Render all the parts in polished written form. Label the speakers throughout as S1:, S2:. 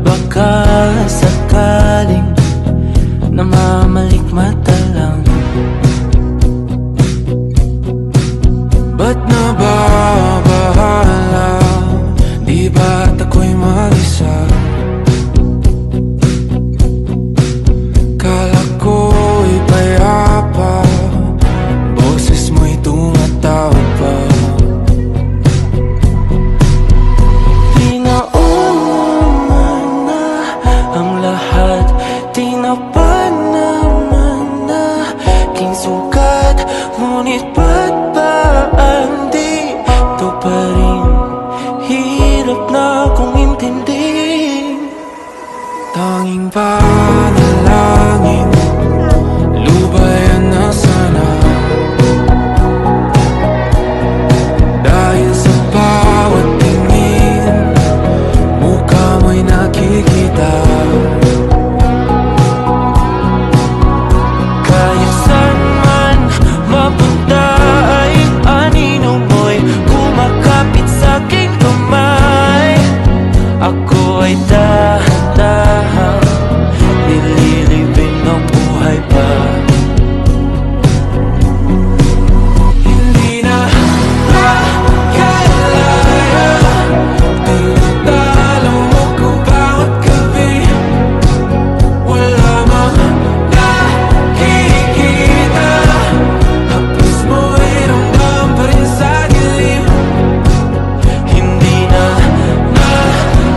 S1: baka sakaling namamalikmata lang. Ba't nababahala? Di ba't ako'y mag-isa? Kala ko'y payapa, boses mo'y tumatawag pa. Di naman na ang lahat, di na pa naman na aking sukat. Ngunit ba't ba di ito pa rin? Hirap na akong intindihin. Tanging panalangin, lubayan na sana. Dahil sa bawat tingin, mukha mo'y nakikita. Kahit saan man mapunta ay anino mo'y kumakapit sa'king kamay. Ako ay dahan-dahan nililibing ng buhay pa. Hindi na makalaya, tinatalo mo ko bawat gabi. Wala mang nakikita, hapos mo'y ramdam pa rin sa dilim. Hindi na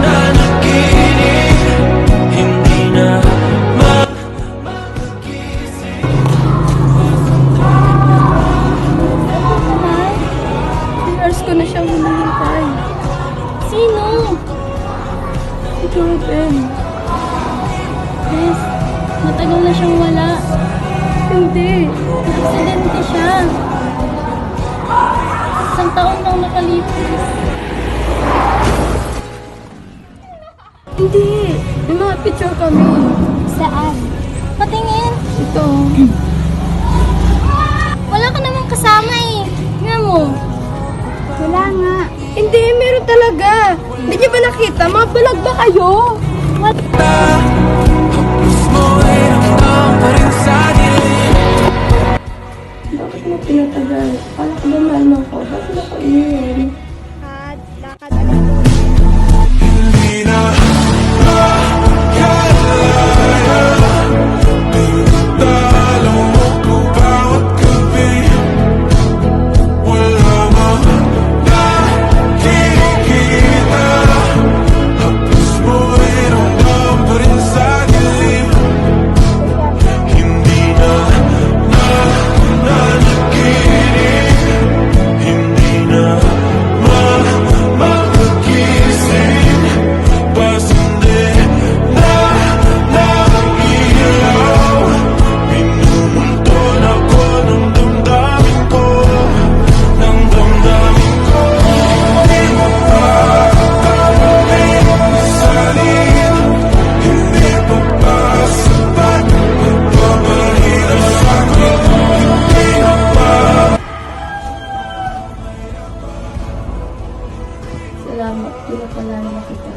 S1: nanaginip, hindi na magising.
S2: 3 hours ko na siyang hinahintay. Sino? Si Jordan. Yes, matagal na siyang wala. Hindi. Aksidente siya. 1 taon lang nakalipas. Hindi. May mga picture kami. Saan? Patingin. Ito. Wala ka namang kasama eh. Nga mo. Wala nga. Hindi, meron talaga. Hindi niyo ba nakita? Mga balag ba kayo? What?
S1: Hapos mo'y ramdam pa rin sa dilim.
S2: Bakit mo pinatagal? Kala ko ba mahal mo ko? Bakit ako iyon?
S1: Hindi na makalaya, tinatalo mo ko bawat gabi. Wala mang nakikita, hapos mo'y ramdam pa rin sa dilim. Hindi na nanaginip, hindi na makagising. Pasindi na ilaw, pinumuntun ako ng damdamin ko, ng damdamin ko. Di mo pa salin, hindi pa ba sapat magpapahirap sa'kin? Hindi na pa.
S2: Salamat. Pinapalala kita.